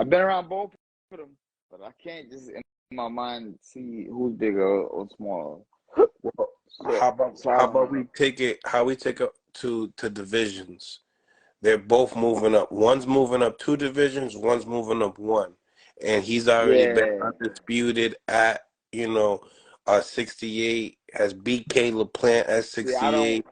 I've been around both of them, but I can't just in my mind see who's bigger or smaller. Well, So, how so about we take it to divisions? They're both moving up. One's moving up two divisions, one's moving up one. And he's already been yeah. undisputed at, 68, has beat Caleb Plant at See, I don't 68.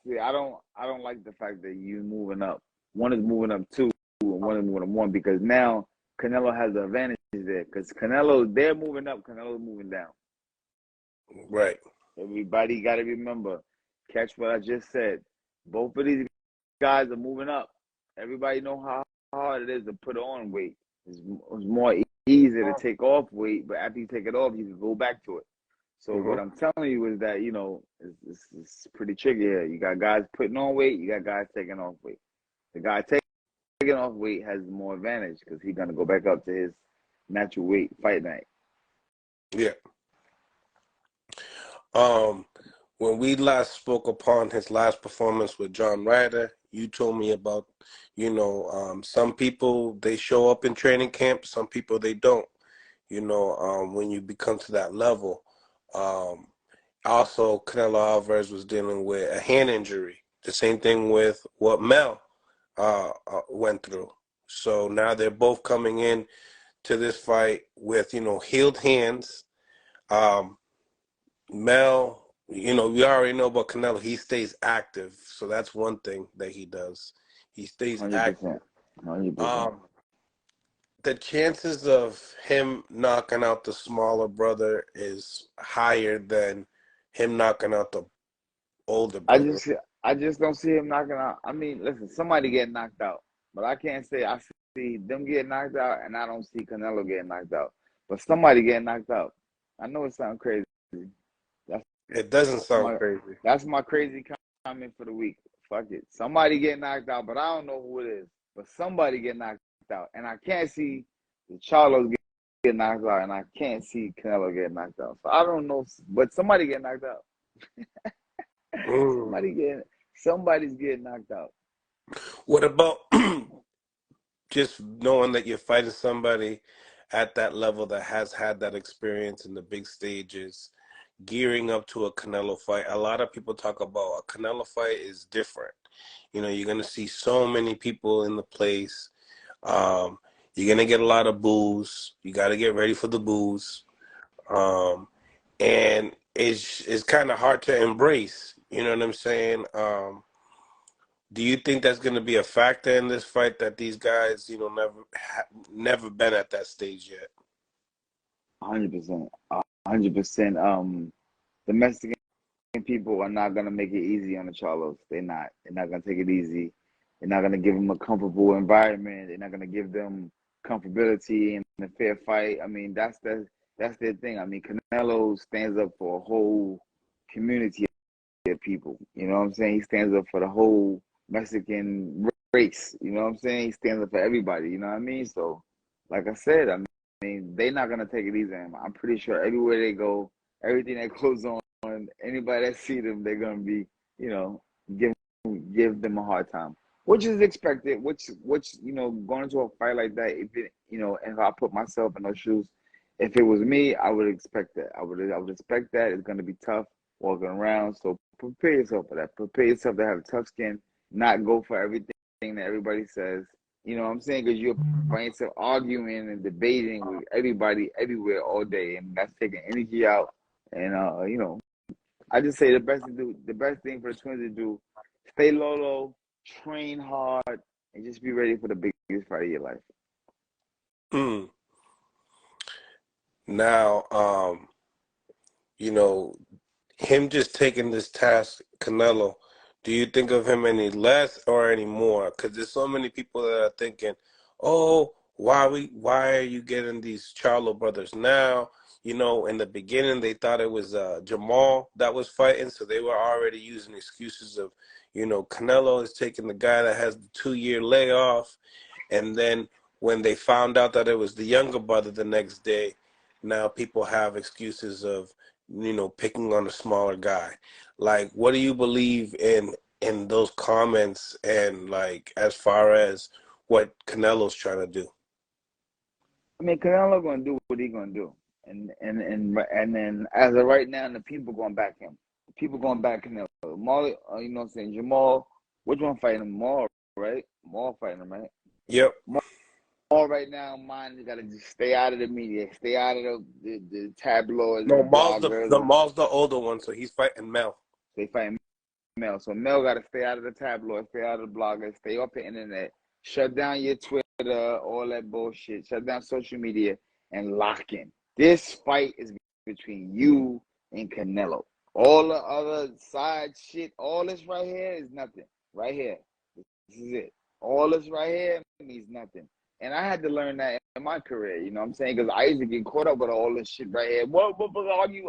see. I don't like the fact that you moving up. One is moving up two, and one is moving up one because now Canelo has the advantage there. Because Canelo, they're moving up. Canelo's moving down. Right. Everybody got to remember. Catch what I just said. Both of these guys are moving up. Everybody know how hard it is to put on weight. It's more easy to take off weight, but after you take it off, you can go back to it. So what Hmm. I'm telling you is that it's pretty tricky here. You got guys putting on weight, you got guys taking off weight. The guy taking off weight has more advantage because he's gonna go back up to his natural weight fight night. Yeah. Um, when we last spoke upon his last performance with John Ryder, you told me about, some people they show up in training camp, some people they don't. When you become to that level. Um, Also, Canelo Alvarez was dealing with a hand injury. The same thing with what Mel went through. So now they're both coming in to this fight with, healed hands. Um, Mel, we already know about Canelo. He stays active. So that's one thing that he does. He stays 100%. active. 100%. Um, the chances of him knocking out the smaller brother is higher than him knocking out the older I brother. just I just don't see him knocking out. I mean, listen, somebody getting knocked out, but I can't say I see them getting knocked out, and I don't see Canelo getting knocked out. But somebody getting knocked out. I know it sounds crazy. That's It doesn't sound my crazy. that's my crazy comment for the week. Fuck it, somebody getting knocked out, but I don't know who it is. But somebody getting knocked out, and I can't see the Charlos get knocked out, and I can't see Canelo getting knocked out. So I don't know, but somebody getting knocked out. Mm. Somebody getting somebody's getting knocked out. What about just knowing that you're fighting somebody at that level that has had that experience in the big stages, gearing up to a Canelo fight? A lot of people talk about a Canelo fight is different. You're going to see so many people in the place. Um, you're going to get a lot of boos. You got to get ready for the boos. Um, and it's kind of hard to embrace. You know what I'm saying? Do you think that's going to be a factor in this fight that these guys, never been at that stage yet? 100%. 100%. The Mexican people are not gonna make it easy on the Charlos. They're not. They're not gonna take it easy. They're not gonna give them a comfortable environment. They're not gonna give them comfortability and a fair fight. I mean, that's their thing. I mean, Canelo stands up for a whole community of people. You know what I'm saying? He stands up for the whole Mexican race. You know what I'm saying? He stands up for everybody. You know what I mean? So, like I said, I mean, they're not gonna take it easy. I'm pretty sure everywhere they go, everything that goes on, anybody that see them, they're gonna be, you know, give give them a hard time, which is expected. Which going into a fight like that, if it, if I put myself in those shoes, if it was me, I would expect that. I would expect that it's gonna be tough walking around. So prepare yourself for that. Prepare yourself to have a tough skin, not go for everything that everybody says. You know what I'm saying? Because you're by yourself arguing and debating with everybody everywhere all day, and that's taking energy out. And I just say the best thing for the Twins to do, stay low, train hard, and just be ready for the biggest fight of your life. Mm. Now, you know, him just taking this task, Canelo, do you think of him any less or any more? Because there's so many people that are thinking, oh, why are you getting these Charlo brothers now? In the beginning they thought it was Jermell that was fighting, so they were already using excuses of, Canelo is taking the guy that has the 2-year layoff, and then when they found out that it was the younger brother the next day, now people have excuses of, picking on a smaller guy. Like, what do you believe in those comments and like as far as what Canelo's trying to do? I mean, Canelo gonna do what he gonna do, and then as of right now, the people gonna back him. The people gonna back Canelo. Molly, you know what I'm saying? Jermell, which one fighting him? Maul, right? Maul fighting him, right? Yep. Maul right now, mine, you gotta just stay out of the media, stay out of the tabloids and No, the bloggers. Maul's the older one, so he's fighting Mel. They fighting Mel. So Mel got to stay out of the tabloids, stay out of the bloggers, stay off the internet, shut down your Twitter, all that bullshit, shut down social media, and lock in. This fight is between you and Canelo. All the other side shit, all this right here is nothing. Right here. This is it. All this right here means nothing. And I had to learn that in my career, you know what I'm saying? Because I used to get caught up with all this shit right here. What, argue,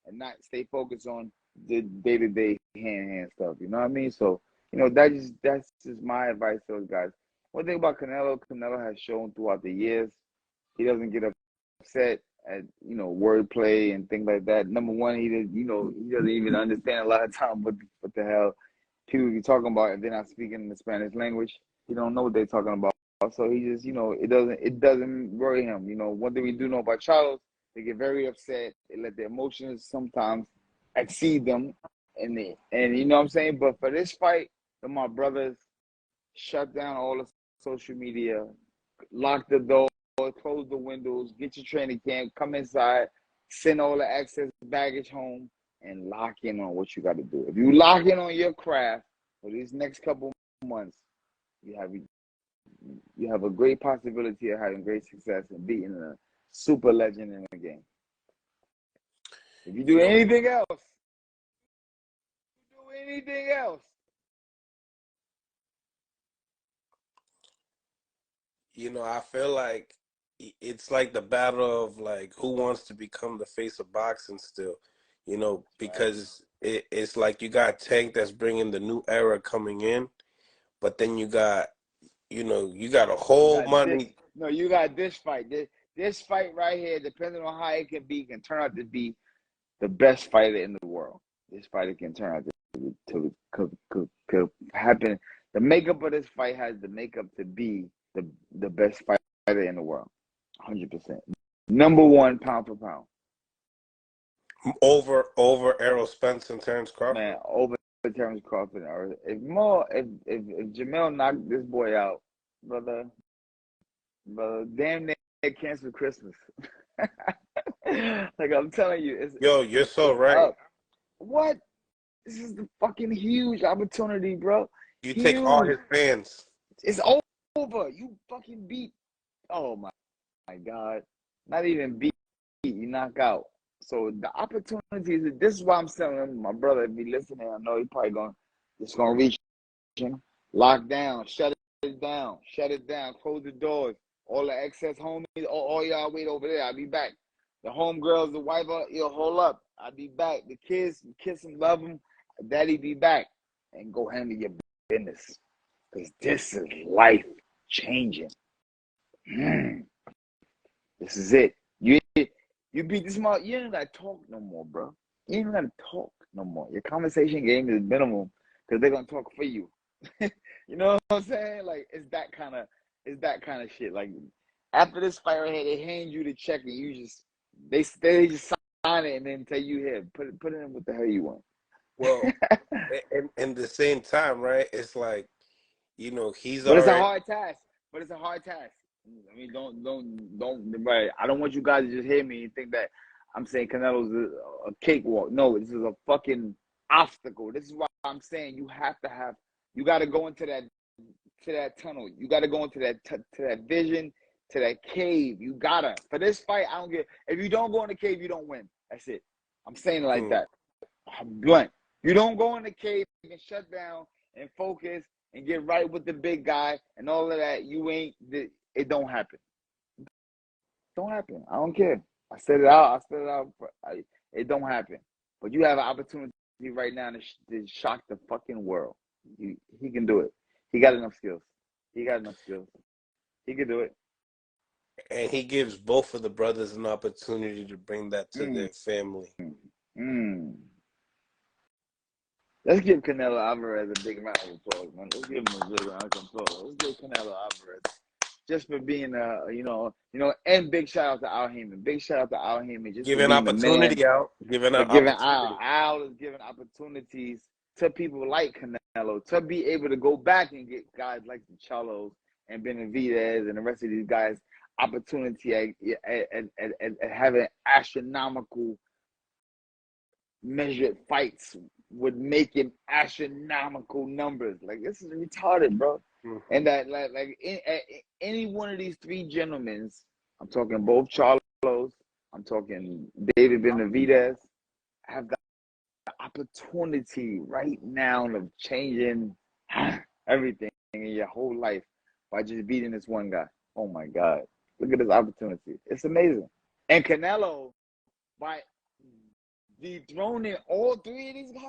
and not stay focused on the day-to-day hand stuff. You know what I mean? So, you know, that's just my advice to those guys. One thing about Canelo has shown throughout the years, he doesn't get upset at, you know, wordplay and things like that. Number one, he doesn't even understand a lot of time what the hell people be talking about if they're not speaking the Spanish language. He don't know what they're talking about. So he just, you know, it doesn't worry him. You know, one thing we do know about Charlos, they get very upset. They let their emotions sometimes exceed them, and you know what I'm saying. But for this fight, my brothers shut down all the social media, lock the door, close the windows, get your training camp, come inside, send all the excess baggage home, and lock in on what you got to do. If you lock in on your craft for these next couple months, you have a great possibility of having great success and beating a super legend in the game. If you do anything else, You know, I feel like it's like the battle of like who wants to become the face of boxing still, you know, right? because it's like you got Tank that's bringing the new era coming in, but then you got, you know, you got a whole money. You got this fight. This fight right here, depending on how it can be, can turn out to be the best fighter in the world. This fighter can turn out to happen. The makeup of this fight has the makeup to be the best fighter in the world. 100%. Number one, pound for pound. Over Errol Spence and Terrence Crawford. Man, over Terrence Crawford. Or if Jermell knocked this boy out, brother, damn near cancel Christmas. Like I'm telling you, Yo, you're so it's right. up. What? This is the fucking huge opportunity, bro. You take all Huge. his fans. It's over. You fucking beat. Oh my God. Not even beat. You knock out. So the opportunities. This is why I'm telling him, my brother, if he listening, I know he probably just gonna reach him. Lock down. Shut it down. Shut it down. Close the doors. All the excess homies. All y'all wait over there. I'll be back. The homegirls, the wife, you'll hold up. I'll be back. The kids, kiss them, love them. Daddy be back. And go handle your business. Because this is life changing. This is it. You beat this mother. You ain't gotta talk no more, bro. You ain't gotta talk no more. Your conversation game is minimum because they're gonna talk for you. You know what I'm saying? Like it's that kind of shit. Like after this fight right here, they hand you the check and you just they just sign it and then tell you here, put it in what the hell you want. Well, in the same time, right? It's like, you know, he's But it's a already. hard task. I mean, don't. Right. I don't want you guys to just hear me and think that I'm saying Canelo's a cakewalk. No, this is a fucking obstacle. This is why I'm saying you got to go into that tunnel. You got to go into to that vision, to that cave. You gotta. For this fight, I don't get. If you don't go in the cave, you don't win. That's it. I'm saying it like that. I'm blunt. You don't go in the cave and shut down and focus and get right with the big guy and all of that. It don't happen. Don't happen. I don't care. I said it out. It don't happen. But you have an opportunity right now to shock the fucking world. He can do it. He got enough skills. He can do it. And he gives both of the brothers an opportunity to bring that to Mm, their family. mm. Let's give Canelo Alvarez a big round of applause, man. Let's give him a big round of applause. Let's give Canelo Alvarez just for being and big shout out to Al Heyman. Big shout out to Al Heyman just for Giving being the man, opportunity out. Giving for out giving Al. opportunity. Al is giving opportunities to people like Canelo to be able to go back and get guys like the Charlos and Benavidez and the rest of these guys opportunity at having astronomical measured fights with making astronomical numbers. Like, this is retarded, bro. Mm-hmm. And that any one of these three gentlemen, I'm talking both Charlos, I'm talking David Benavidez, have the opportunity right now of changing everything in your whole life by just beating this one guy. Oh my God. Look at this opportunity. It's amazing. And Canelo, by dethroning all three of these guys,